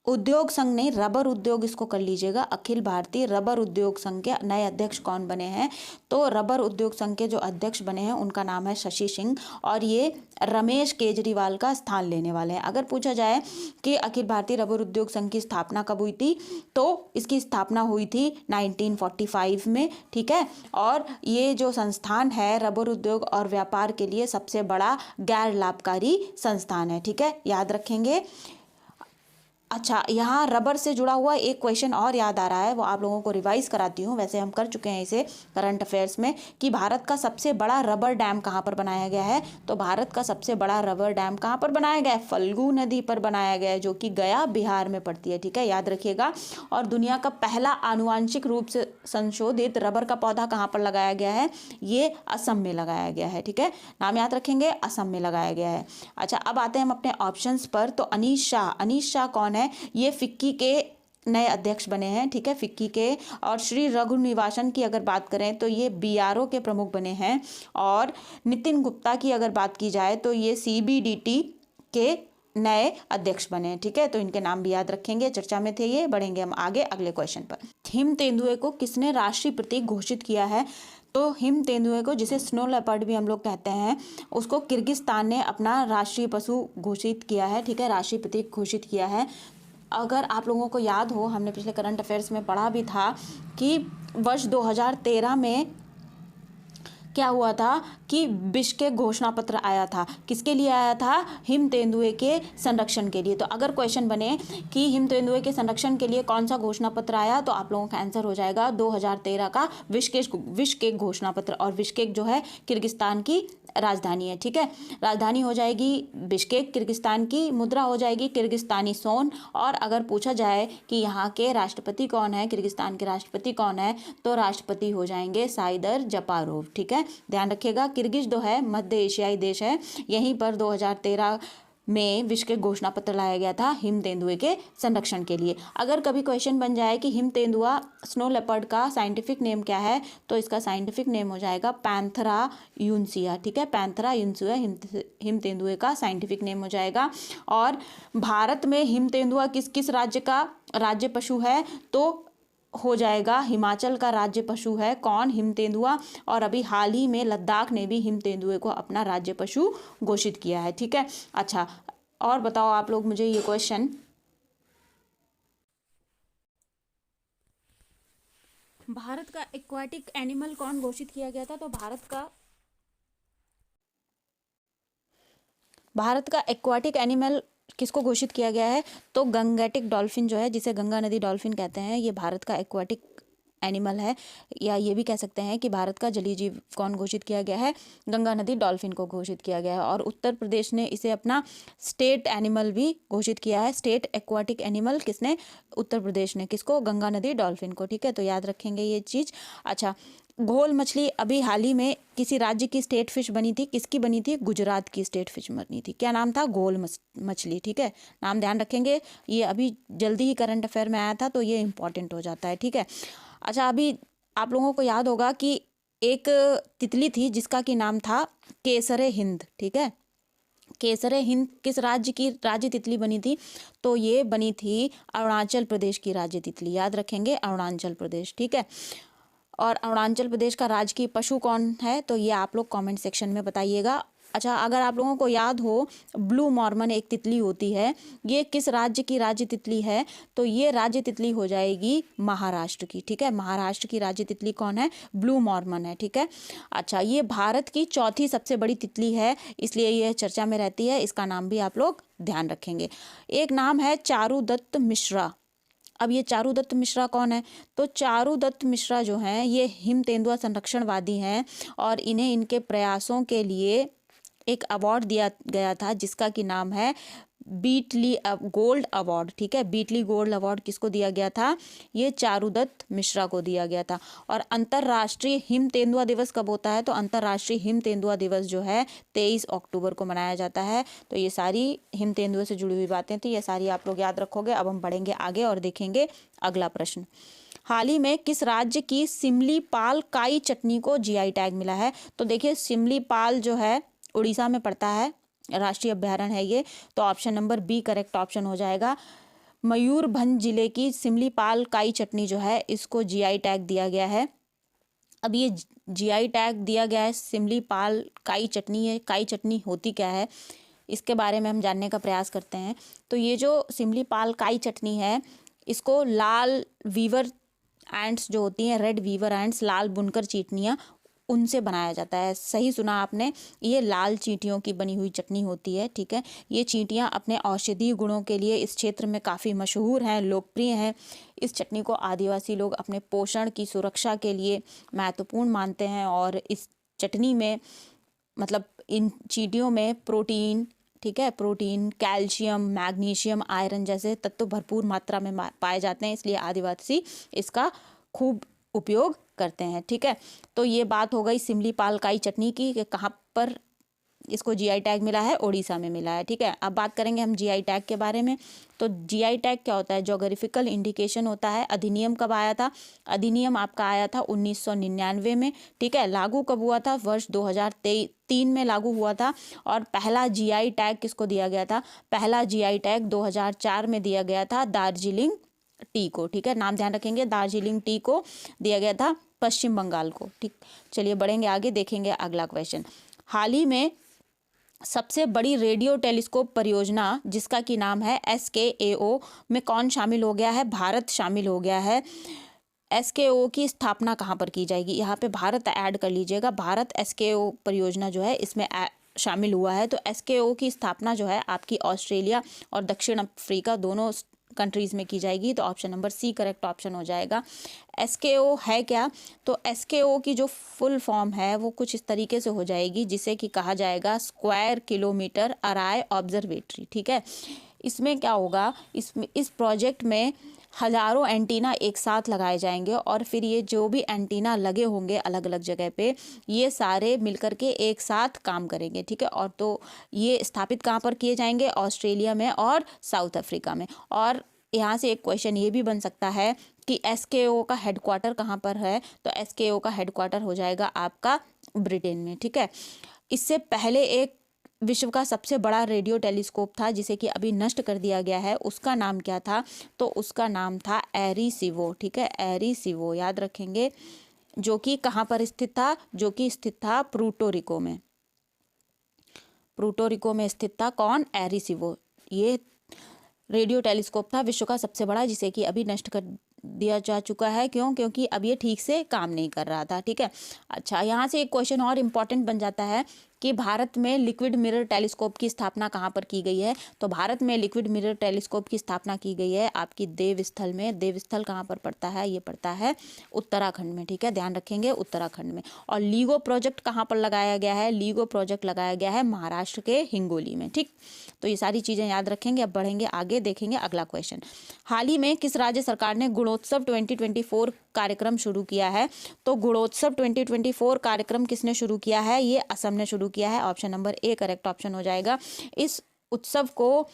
उद्योग संघ ने रबर उद्योग, इसको कर लीजिएगा, अखिल भारतीय रबर उद्योग संघ के नए अध्यक्ष कौन बने हैं? तो रबर उद्योग संघ के जो अध्यक्ष बने हैं उनका नाम है शशि सिंह, और ये रमेश केजरीवाल का स्थान लेने वाले हैं। अगर पूछा जाए कि अखिल भारतीय रबर उद्योग संघ की स्थापना कब हुई थी, तो इसकी स्थापना हुई थी 1945 में, ठीक है। और ये जो संस्थान है रबर उद्योग और व्यापार के लिए सबसे बड़ा गैर लाभकारी संस्थान है, ठीक है, याद रखेंगे। अच्छा, यहाँ रबर से जुड़ा हुआ एक क्वेश्चन और याद आ रहा है, वो आप लोगों को रिवाइज कराती हूँ, वैसे हम कर चुके हैं इसे करंट अफेयर्स में, कि भारत का सबसे बड़ा रबर डैम कहाँ पर बनाया गया है? तो भारत का सबसे बड़ा रबर डैम कहाँ पर बनाया गया है? फल्गु नदी पर बनाया गया है, जो कि गया बिहार में पड़ती है, ठीक है, याद रखिएगा। और दुनिया का पहला आनुवांशिक रूप से संशोधित रबर का पौधा कहाँ पर लगाया गया है? ये असम में लगाया गया है, ठीक है, नाम याद रखेंगे, असम में लगाया गया है। अच्छा, अब आते हैं हम अपने ऑप्शंस पर। तो अनीश शाह कौन है? ये फिक्की के नए अध्यक्ष बने हैं, ठीक है, फिक्की के। और श्री रघुनिवासन की अगर बात करें तो ये बीआरओ के प्रमुख बने हैं। और नितिन गुप्ता की अगर बात की जाए तो ये सीबीडीटी के नए अध्यक्ष बने हैं, ठीक है, तो इनके नाम भी याद रखेंगे, चर्चा में थे ये। बढ़ेंगे हम आगे अगले क्वेश्चन पर। हिम तेंदुए को किसने राष्ट्रीय प्रतीक घोषित किया है? तो हिम तेंदुए को, जिसे स्नो लेपर्ड भी हम लोग कहते हैं, उसको किर्गिस्तान ने अपना राष्ट्रीय पशु घोषित किया है, ठीक है, राष्ट्रीय प्रतीक घोषित किया है। अगर आप लोगों को याद हो, हमने पिछले करंट अफेयर्स में पढ़ा भी था कि वर्ष 2013 में क्या हुआ था कि बिश्केक घोषणा पत्र आया था। किसके लिए आया था? हिम तेंदुए के संरक्षण के लिए। तो अगर क्वेश्चन बने कि हिम तेंदुए के संरक्षण के लिए कौन सा घोषणा पत्र आया, तो आप लोगों का आंसर हो जाएगा 2013 का बिश्केक घोषणा पत्र। और बिश्केक जो है किर्गिस्तान की राजधानी है, ठीक है, राजधानी हो जाएगी बिश्केक किर्गिस्तान की, मुद्रा हो जाएगी किर्गिस्तानी सोन। और अगर पूछा जाए कि यहाँ के राष्ट्रपति कौन है, किर्गिस्तान के राष्ट्रपति कौन है, तो राष्ट्रपति हो जाएंगे साइदर जपारोव, ठीक है, ध्यान रखिएगा। किर्गिज जो है मध्य एशियाई देश है, यहीं पर 2013 में बिश्केक घोषणा पत्र लाया गया था हिम तेंदुए के संरक्षण के लिए। अगर कभी क्वेश्चन बन जाए कि हिम तेंदुआ स्नो लेपर्ड का साइंटिफिक नेम क्या है, तो इसका साइंटिफिक नेम हो जाएगा पैंथरा यूनसिया, ठीक है, पैंथरा यूनसिया हिम तेंदुए का साइंटिफिक नेम हो जाएगा। और भारत में हिम तेंदुआ किस किस राज्य का राज्य पशु है? तो हो जाएगा हिमाचल का राज्य पशु है कौन? हिम तेंदुआ। और अभी हाल ही में लद्दाख ने भी हिम तेंदुए को अपना राज्य पशु घोषित किया है, ठीक है। अच्छा, और बताओ आप लोग मुझे ये क्वेश्चन, भारत का एक्वाटिक एनिमल कौन घोषित किया गया था? तो भारत का एक्वाटिक एनिमल किसको घोषित किया गया है? तो गंगेटिक डॉल्फिन जो है, जिसे गंगा नदी डॉल्फिन कहते हैं, ये भारत का एक्वाटिक एनिमल है, या ये भी कह सकते हैं कि भारत का जलीय जीव कौन घोषित किया गया है, गंगा नदी डॉल्फिन को घोषित किया गया है। और उत्तर प्रदेश ने इसे अपना स्टेट एनिमल भी घोषित किया है। स्टेट एक्वाटिक एनिमल किसने, उत्तर प्रदेश ने, किसको, गंगा नदी डॉल्फिन को। ठीक है, तो याद रखेंगे ये चीज़। अच्छा, घोल मछली अभी हाल ही में किसी राज्य की स्टेट फिश बनी थी, किसकी बनी थी, गुजरात की स्टेट फिश बनी थी। क्या नाम था, घोल मछली। ठीक है, नाम ध्यान रखेंगे, ये अभी जल्दी ही करंट अफेयर में आया था, तो ये इंपॉर्टेंट हो जाता है। ठीक है, अच्छा, अभी आप लोगों को याद होगा कि एक तितली थी जिसका कि नाम था केसरे हिंद। ठीक है, केसरे हिंद किस राज्य की राज्य तितली बनी थी, तो ये बनी थी अरुणाचल प्रदेश की राज्य तितली। याद रखेंगे, अरुणाचल प्रदेश। ठीक है, और अरुणाचल प्रदेश का राजकीय पशु कौन है, तो ये आप लोग कमेंट सेक्शन में बताइएगा। अच्छा, अगर आप लोगों को याद हो, ब्लू मॉर्मन एक तितली होती है, ये किस राज्य की राज्य तितली है, तो ये राज्य तितली हो जाएगी महाराष्ट्र की। ठीक है, महाराष्ट्र की राज्य तितली कौन है, ब्लू मॉर्मन है। ठीक है, अच्छा, ये भारत की चौथी सबसे बड़ी तितली है, इसलिए ये चर्चा में रहती है, इसका नाम भी आप लोग ध्यान रखेंगे। एक नाम है चारुदत्त मिश्रा। अब ये चारुदत्त मिश्रा कौन है, तो चारुदत्त मिश्रा जो हैं ये हिम तेंदुआ संरक्षणवादी हैं, और इन्हें इनके प्रयासों के लिए एक अवार्ड दिया गया था जिसका कि नाम है बीटली गोल्ड अवार्ड। ठीक है, बीटली गोल्ड अवार्ड किसको दिया गया था, ये चारुदत्त मिश्रा को दिया गया था। और अंतर्राष्ट्रीय हिम तेंदुआ दिवस कब होता है, तो अंतर्राष्ट्रीय हिम तेंदुआ दिवस जो है 23 अक्टूबर को मनाया जाता है। तो ये सारी हिम तेंदुए से जुड़ी हुई बातें थी, ये सारी आप लोग याद रखोगे। अब हम बढ़ेंगे आगे और देखेंगे अगला प्रश्न। हाल ही में किस राज्य की सिमलीपाल काई चटनी को जीआई टैग मिला है, तो देखिए सिमलीपाल जो है उड़ीसा में पड़ता है, राष्ट्रीय अभ्यारण्य है ये, तो option number B correct option हो जाएगा। मयूरभंज जिले की सिमलीपाल काई चटनी जो है इसको जीआई टैग दिया गया है। अब ये जीआई टैग दिया गया है सिमलीपाल काई चटनी है, काई चटनी होती क्या है, इसके बारे में हम जानने का प्रयास करते हैं। तो ये जो सिमलीपाल काई चटनी है, इसको लाल वीवर एंड्स जो होती हैं, रेड वीवर एंड्स, लाल बुनकर चींटियाँ, उनसे बनाया जाता है। सही सुना आपने, ये लाल चींटियों की बनी हुई चटनी होती है। ठीक है, ये चींटियाँ अपने औषधीय गुणों के लिए इस क्षेत्र में काफ़ी मशहूर हैं, लोकप्रिय हैं। इस चटनी को आदिवासी लोग अपने पोषण की सुरक्षा के लिए महत्वपूर्ण मानते हैं, और इस चटनी में मतलब इन चींटियों में प्रोटीन, ठीक है, प्रोटीन, कैल्शियम, मैग्नीशियम, आयरन जैसे तत्व भरपूर मात्रा में पाए जाते हैं, इसलिए आदिवासी इसका खूब उपयोग करते हैं। ठीक है, तो ये बात हो गई सिमलीपाल काई चटनी की कि कहाँ पर इसको जीआई टैग मिला है, उड़ीसा में मिला है। ठीक है, अब बात करेंगे हम जीआई टैग के बारे में। तो जीआई टैग क्या होता है, ज्योग्राफिकल इंडिकेशन होता है। अधिनियम कब आया था, अधिनियम आपका आया था 1999 में। ठीक है, लागू कब हुआ था, वर्ष 2003 में लागू हुआ था। और पहला जीआई टैग किसको दिया गया था, पहला जीआई टैग 2004 में दिया गया था दार्जिलिंग टी को। ठीक है, नाम ध्यान रखेंगे, दार्जिलिंग टी को दिया गया था पश्चिम बंगाल को। ठीक, चलिए बढ़ेंगे आगे, देखेंगे अगला क्वेश्चन। हाल ही में सबसे बड़ी रेडियो टेलीस्कोप परियोजना जिसका कि नाम है SKAO में कौन शामिल हो गया है, भारत शामिल हो गया है। SKO की स्थापना कहाँ पर की जाएगी, यहाँ पे भारत ऐड कर लीजिएगा। भारत SKO परियोजना जो है इसमें शामिल हुआ है। तो SKO की स्थापना जो है आपकी ऑस्ट्रेलिया और दक्षिण अफ्रीका दोनों कंट्रीज़ में की जाएगी। तो option number C correct option हो जाएगा। SKO है क्या, तो SKO की जो फुल फॉर्म है वो कुछ इस तरीके से हो जाएगी जिसे कि कहा जाएगा स्क्वायर किलोमीटर अराय ऑब्जर्वेटरी। ठीक है, इसमें क्या होगा, इस प्रोजेक्ट में हज़ारों एंटीना एक साथ लगाए जाएंगे, और फिर ये जो भी एंटीना लगे होंगे अलग अलग जगह पे, ये सारे मिलकर के एक साथ काम करेंगे। ठीक है, और तो ये स्थापित कहाँ पर किए जाएंगे, ऑस्ट्रेलिया में और साउथ अफ्रीका में। और यहाँ से एक क्वेश्चन ये भी बन सकता है कि SKO का हेडक्वार्टर कहाँ पर है, तो SKO का हेडक्वार्टर हो जाएगा आपका ब्रिटेन में। ठीक है, इससे पहले एक विश्व का सबसे बड़ा रेडियो टेलीस्कोप था जिसे कि अभी नष्ट कर दिया गया है, उसका नाम क्या था, तो उसका नाम था एरीसिवो। ठीक है, एरीसिवो याद रखेंगे, जो कि कहाँ पर स्थित था, जो कि स्थित था प्रूटोरिको में। प्रूटोरिको में स्थित था कौन, एरीसिवो। ये रेडियो टेलीस्कोप था विश्व का सबसे बड़ा जिसे कि अभी नष्ट कर दिया जा चुका है। क्यों, क्योंकि अब ये ठीक से काम नहीं कर रहा था। ठीक है, अच्छा, यहाँ से एक क्वेश्चन और इम्पॉर्टेंट बन जाता है कि भारत में लिक्विड मिरर टेलीस्कोप की स्थापना कहाँ पर की गई है। तो भारत में लिक्विड मिरर टेलीस्कोप की स्थापना की गई है आपकी देवस्थल में। देवस्थल कहाँ पर पड़ता है, ये पड़ता है उत्तराखंड में, ठीक है, ध्यान रखेंगे उत्तराखंड में। और लीगो प्रोजेक्ट कहाँ पर लगाया गया है, लीगो प्रोजेक्ट लगाया गया है महाराष्ट्र के हिंगोली में, ठीक। तो ये सारी चीज़ें याद रखेंगे। अब बढ़ेंगे आगे, देखेंगे अगला क्वेश्चन। हाल ही में किस राज्य सरकार ने गुणोत्सव 2024 कार्यक्रम शुरू किया है। तो गुणोत्सव 2024 कार्यक्रम किसने शुरू किया है, ये असम ने शुरू किया है। Option number A correct option हो जाएगा। इस उत्सव को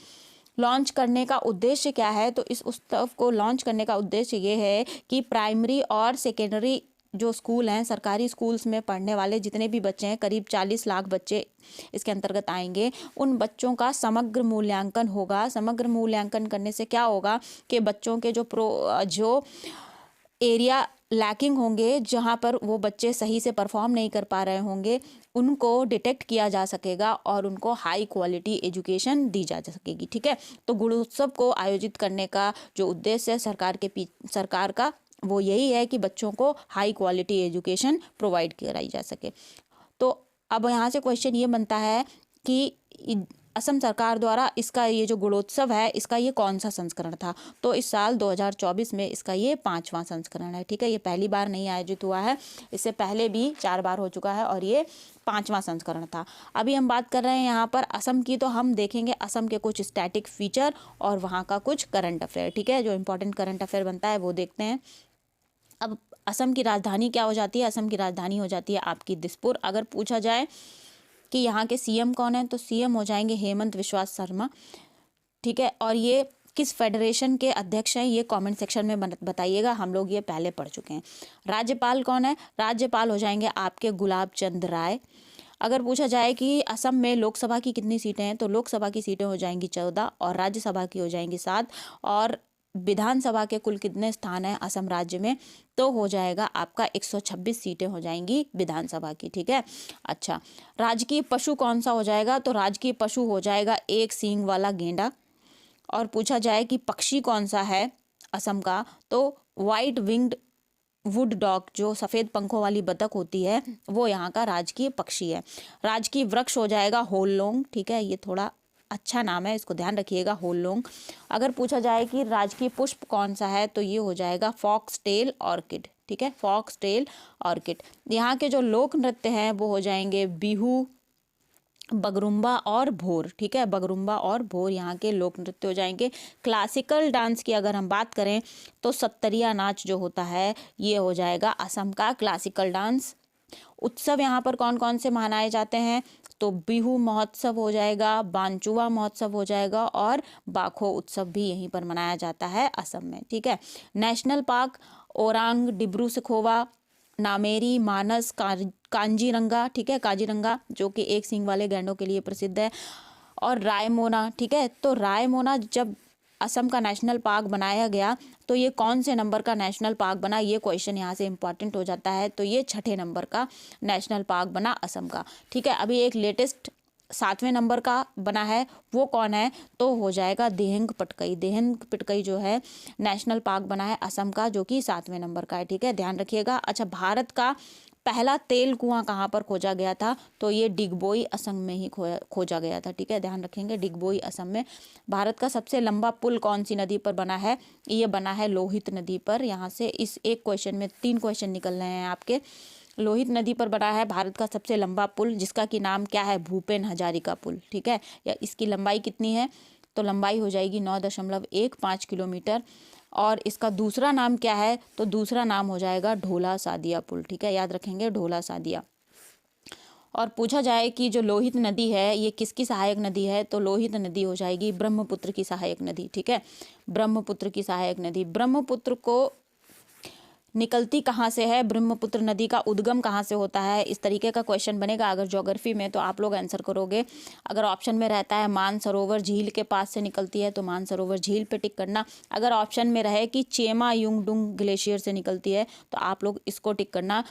लॉन्च करने का उद्देश्य क्या है, तो इस उत्सव को लॉन्च करने का उद्देश्य ये है कि प्राइमरी और सेकेंडरी जो स्कूल हैं, सरकारी स्कूल्स में पढ़ने वाले जितने भी बच्चे हैं, करीब 40 लाख बच्चे इसके अंतर्गत आएंगे, उन बच्चों का समग्र मूल्यांकन होगा। समग्र मूल्यांकन करने से क्या होगा कि बच्चों के जो एरिया लैकिंग होंगे, जहाँ पर वो बच्चे सही से परफॉर्म नहीं कर पा रहे होंगे, उनको डिटेक्ट किया जा सकेगा और उनको हाई क्वालिटी एजुकेशन दी जा सकेगी, ठीक है। तो गुणोत्सव को आयोजित करने का जो उद्देश्य है सरकार का वो यही है कि बच्चों को हाई क्वालिटी एजुकेशन प्रोवाइड कराई जा सके। तो अब यहाँ से क्वेश्चन ये बनता है कि असम सरकार द्वारा इसका ये जो गुणोत्सव है, इसका ये कौन सा संस्करण था। तो इस साल 2024 में इसका ये 5वां संस्करण है, ठीक है। ये पहली बार नहीं आयोजित हुआ है, इससे पहले भी 4 बार हो चुका है और ये 5वां संस्करण था। अभी हम बात कर रहे हैं यहाँ पर असम की, तो हम देखेंगे असम के कुछ स्टैटिक फीचर और वहाँ का कुछ करंट अफेयर, ठीक है। जो इंपॉर्टेंट करंट अफेयर बनता है वो देखते हैं। अब असम की राजधानी क्या हो जाती है, असम की राजधानी हो जाती है आपकी दिसपुर। अगर पूछा जाए कि यहाँ के सीएम कौन है, तो सीएम हो जाएंगे हेमंत विश्वास शर्मा, ठीक है। और ये किस फेडरेशन के अध्यक्ष हैं, ये कमेंट सेक्शन में बताइएगा, हम लोग ये पहले पढ़ चुके हैं। राज्यपाल कौन है, राज्यपाल हो जाएंगे आपके गुलाब चंद राय। अगर पूछा जाए कि असम में लोकसभा की कितनी सीटें हैं, तो लोकसभा की सीटें हो जाएंगी 14 और राज्यसभा की हो जाएंगी 7 और विधानसभा के कुल कितने स्थान हैं असम राज्य में, तो हो जाएगा आपका 126 सीटें हो जाएंगी विधानसभा की, ठीक है। अच्छा, राजकीय पशु कौन सा हो जाएगा, तो राजकीय पशु हो जाएगा एक सींग वाला गेंडा। और पूछा जाए कि पक्षी कौन सा है असम का, तो वाइट विंग्ड वुड डॉग, जो सफ़ेद पंखों वाली बतख होती है, वो यहाँ का राजकीय पक्षी है। राजकीय वृक्ष हो जाएगा होलोंग, ठीक है, ये थोड़ा अच्छा नाम है, इसको ध्यान रखिएगा, होलोंग। अगर पूछा जाए कि राजकीय पुष्प कौन सा है, तो ये हो जाएगा फॉक्स टेल ऑर्किड, ठीक है, फॉक्स टेल ऑर्किड। यहाँ के जो लोक नृत्य हैं वो हो जाएंगे बिहू, बगरुम्बा और भोर, ठीक है, बगरुम्बा और भोर यहाँ के लोक नृत्य हो जाएंगे। क्लासिकल डांस की अगर हम बात करें तो सत्तरिया नाच जो होता है ये हो जाएगा असम का क्लासिकल डांस। उत्सव यहाँ पर कौन कौन से मनाए जाते हैं, तो बिहू महोत्सव हो जाएगा, बांचुआ महोत्सव हो जाएगा और बाखो उत्सव भी यहीं पर मनाया जाता है असम में, ठीक है। नेशनल पार्क ओरांग डिब्रू सखोवा, नामेरी, मानस, कांजीरंगा, ठीक है, काजीरंगा जो कि एक सींग वाले गैंडों के लिए प्रसिद्ध है, और रायमोना, ठीक है। तो रायमोना जब असम का नेशनल पार्क बनाया गया तो ये कौन से नंबर का नेशनल पार्क बना, ये क्वेश्चन यहाँ से इंपॉर्टेंट हो जाता है। तो ये 6ठे नंबर का नेशनल पार्क बना असम का, ठीक है। अभी एक लेटेस्ट 7वें नंबर का बना है, वो कौन है, तो हो जाएगा दिहिंग पटकई। दिहिंग पटकई जो है नेशनल पार्क बना है असम का, जो कि 7वें नंबर का है, ठीक है, ध्यान रखिएगा। अच्छा, भारत का पहला तेल कुआं कहाँ पर खोजा गया था, तो ये डिगबोई असम में ही खोजा गया था, ठीक है, ध्यान रखेंगे, डिगबोई असम में। भारत का सबसे लंबा पुल कौन सी नदी पर बना है, ये बना है लोहित नदी पर। यहाँ से इस एक क्वेश्चन में 3 क्वेश्चन निकल रहे हैं आपके। लोहित नदी पर बना है भारत का सबसे लंबा पुल, जिसका कि नाम क्या है, भूपेन हजारिका पुल, ठीक है। या इसकी लंबाई कितनी है, तो लंबाई हो जाएगी 9.15 किलोमीटर। और इसका दूसरा नाम क्या है, तो दूसरा नाम हो जाएगा ढोला सादिया पुल, ठीक है, याद रखेंगे, ढोला सादिया। और पूछा जाए कि जो लोहित नदी है ये किसकी सहायक नदी है, तो लोहित नदी हो जाएगी ब्रह्मपुत्र की सहायक नदी, ठीक है, ब्रह्मपुत्र की सहायक नदी। ब्रह्मपुत्र को निकलती कहाँ से है, ब्रह्मपुत्र नदी का उद्गम कहाँ से होता है, इस तरीके का क्वेश्चन बनेगा अगर ज्योग्राफी में, तो आप लोग आंसर करोगे। अगर ऑप्शन में रहता है मानसरोवर झील के पास से निकलती है, तो मानसरोवर झील पे टिक करना। अगर ऑप्शन में रहे कि चेमा युंगडुंग ग्लेशियर से निकलती है, तो आप लोग इसको टिक करना,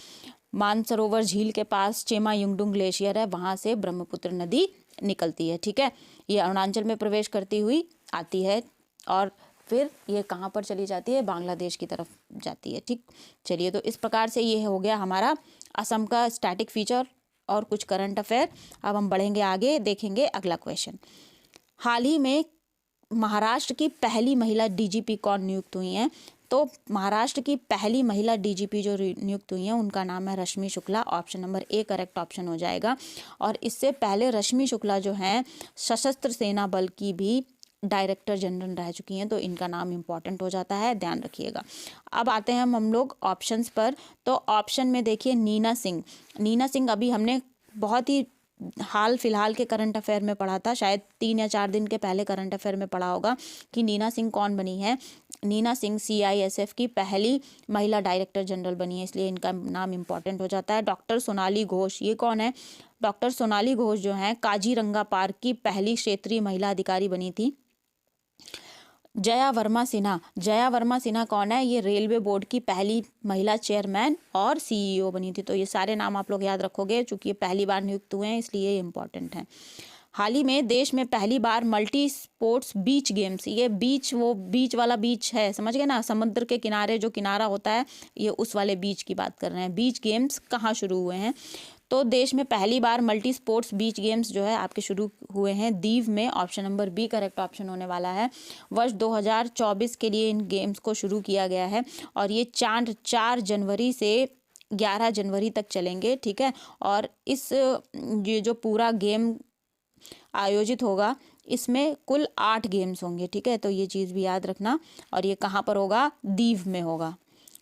मानसरोवर झील के पास चेमा युंगडुंग ग्लेशियर है, वहाँ से ब्रह्मपुत्र नदी निकलती है, ठीक है। ये अरुणाचल में प्रवेश करती हुई आती है और फिर ये कहाँ पर चली जाती है, बांग्लादेश की तरफ जाती है, ठीक। चलिए, तो इस प्रकार से ये हो गया हमारा असम का स्टैटिक फीचर और कुछ करंट अफेयर। अब हम बढ़ेंगे आगे, देखेंगे अगला क्वेश्चन। हाल ही में महाराष्ट्र की पहली महिला डीजीपी कौन नियुक्त हुई हैं? तो महाराष्ट्र की पहली महिला डीजीपी जो नियुक्त हुई हैं उनका नाम है Rashmi Shukla. Option number A correct option हो जाएगा। और इससे पहले रश्मि शुक्ला जो हैं सशस्त्र सेना बल की भी डायरेक्टर जनरल रह चुकी हैं, तो इनका नाम इंपॉर्टेंट हो जाता है, ध्यान रखिएगा। अब आते हैं हम लोग ऑप्शंस पर। तो ऑप्शन में देखिए नीना सिंह। नीना सिंह अभी हमने बहुत ही हाल फिलहाल के करंट अफेयर में पढ़ा था, शायद 3 या 4 दिन के पहले करंट अफेयर में पढ़ा होगा कि नीना सिंह कौन बनी है। नीना सिंह CISF की पहली महिला डायरेक्टर जनरल बनी है, इसलिए इनका नाम इंपॉर्टेंट हो जाता है। डॉक्टर सोनाली घोष, ये कौन है? डॉक्टर सोनाली घोष जो है काजीरंगा पार्क की पहली क्षेत्रीय महिला अधिकारी बनी थी। जया वर्मा सिन्हा, जया वर्मा सिन्हा कौन है? ये रेलवे बोर्ड की पहली महिला चेयरमैन और CEO बनी थी। तो ये सारे नाम आप लोग याद रखोगे, चूंकि ये पहली बार नियुक्त हुए हैं इसलिए ये इंपॉर्टेंट है। हाल ही में देश में पहली बार मल्टी स्पोर्ट्स बीच गेम्स, ये बीच वो बीच वाला बीच है, समझ गए ना, समुद्र के किनारे जो किनारा होता है, ये उस वाले बीच की बात कर रहे हैं। बीच गेम्स कहाँ शुरू हुए हैं? तो देश में पहली बार मल्टी स्पोर्ट्स बीच गेम्स जो है आपके शुरू हुए हैं दीव में। Option number B correct option होने वाला है। वर्ष 2024 के लिए इन गेम्स को शुरू किया गया है और ये 4 जनवरी से 11 जनवरी तक चलेंगे, ठीक है। और इस ये जो पूरा गेम आयोजित होगा इसमें कुल 8 गेम्स होंगे, ठीक है। तो ये चीज़ भी याद रखना। और ये कहाँ पर होगा? दीव में होगा।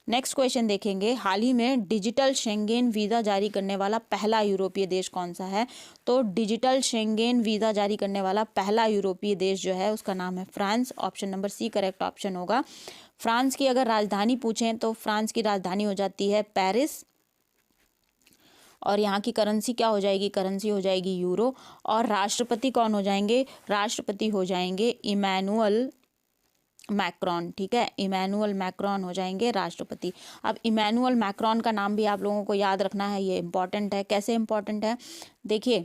नेक्स्ट क्वेश्चन देखेंगे, हाल ही में डिजिटल शेंगेन वीज़ा जारी करने वाला पहला यूरोपीय देश कौन सा है? तो डिजिटल शेंगेन वीज़ा जारी करने वाला पहला यूरोपीय देश जो है उसका नाम है France. Option number C correct option होगा। फ्रांस की अगर राजधानी पूछें तो फ्रांस की राजधानी हो जाती है पेरिस। और यहाँ की करेंसी क्या हो जाएगी? करेंसी हो जाएगी यूरो। और राष्ट्रपति कौन हो जाएंगे? राष्ट्रपति हो जाएंगे इमैनुअल मैक्रॉन, ठीक है। इमैनुअल मैक्रॉन हो जाएंगे राष्ट्रपति। अब इमैनुअल मैक्रॉन का नाम भी आप लोगों को याद रखना है, ये इंपॉर्टेंट है। कैसे इंपॉर्टेंट है? देखिए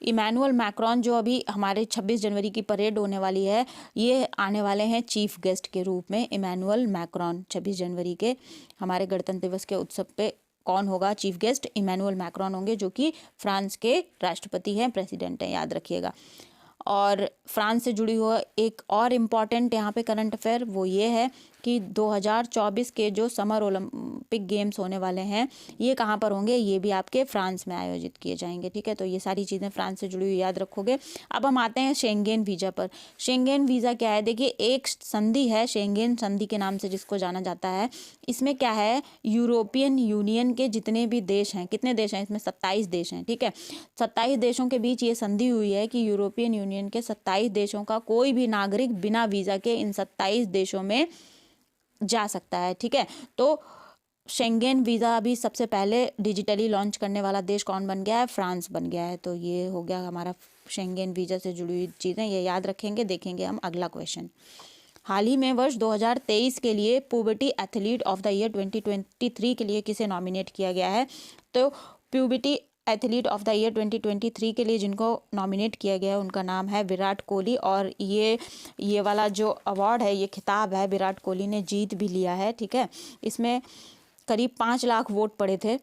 इमैनुअल मैक्रॉन जो अभी हमारे 26 जनवरी की परेड होने वाली है, ये आने वाले हैं चीफ गेस्ट के रूप में। इमैनुअल मैक्रॉन 26 जनवरी के हमारे गणतंत्र दिवस के उत्सव पे कौन होगा चीफ गेस्ट? इमैनुअल मैक्रॉन होंगे, जो कि फ्रांस के राष्ट्रपति हैं, प्रेसिडेंट हैं, याद रखिएगा। और फ्रांस से जुड़ी हुआ एक और इम्पॉर्टेंट यहाँ पे करंट अफेयर वो ये है कि 2024 के जो समर ओलंपिक गेम्स होने वाले हैं ये कहाँ पर होंगे? ये भी आपके फ्रांस में आयोजित किए जाएंगे, ठीक है। तो ये सारी चीज़ें फ्रांस से जुड़ी हुई याद रखोगे। अब हम आते हैं शेंगेन वीज़ा पर। शेंगेन वीज़ा क्या है? देखिए एक संधि है शेंगेन संधि के नाम से जिसको जाना जाता है। इसमें क्या है? यूरोपियन यूनियन के जितने भी देश हैं, कितने देश हैं इसमें? 27 देश हैं, ठीक है। 27 देशों के बीच ये संधि हुई है कि यूरोपियन यूनियन के 27 देशों का कोई भी नागरिक बिना वीज़ा के इन 27 देशों में जा सकता है, ठीक है। तो शेंगेन वीज़ा अभी सबसे पहले डिजिटली लॉन्च करने वाला देश कौन बन गया है? फ्रांस बन गया है। तो ये हो गया हमारा शेंगेन वीज़ा से जुड़ी हुई चीज़ें, ये याद रखेंगे। देखेंगे हम अगला क्वेश्चन। हाल ही में वर्ष 2023 के लिए puberty athlete of the year 2023 के लिए किसे नॉमिनेट किया गया है? तो puberty athlete of the year 2023 के लिए जिनको नॉमिनेट किया गया है उनका नाम है विराट कोहली। और ये वाला जो अवार्ड है, ये खिताब है, विराट कोहली ने जीत भी लिया है, ठीक है। इसमें करीब 5 लाख वोट पड़े थे।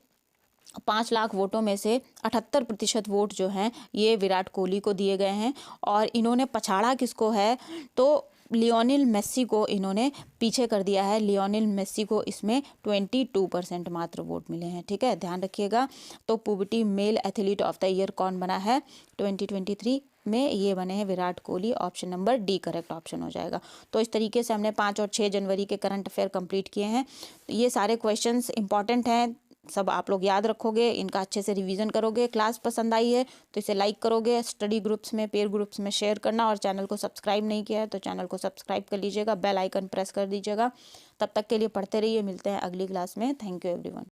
5 लाख वोटों में से 78% वोट जो हैं ये विराट कोहली को दिए गए हैं। और इन्होंने पछाड़ा किसको है? तो लियोनेल मेस्सी को इन्होंने पीछे कर दिया है। लियोनेल मेस्सी को इसमें 22% मात्र वोट मिले हैं, ठीक है, ध्यान रखिएगा। तो प्यूबर्टी male athlete of the year कौन बना है 2023 में? ये बने हैं Virat Kohli. Option number D correct option हो जाएगा। तो इस तरीके से हमने 5 और 6 जनवरी के करंट अफेयर कंप्लीट किए हैं। ये सारे क्वेश्चंस इंपॉर्टेंट हैं, सब आप लोग याद रखोगे, इनका अच्छे से रिवीजन करोगे। क्लास पसंद आई है तो इसे लाइक करोगे, स्टडी ग्रुप्स में, पेयर ग्रुप्स में शेयर करना। और चैनल को सब्सक्राइब नहीं किया है तो चैनल को सब्सक्राइब कर लीजिएगा, बेल आइकन प्रेस कर दीजिएगा। तब तक के लिए पढ़ते रहिए, मिलते हैं अगली क्लास में। Thank you everyone.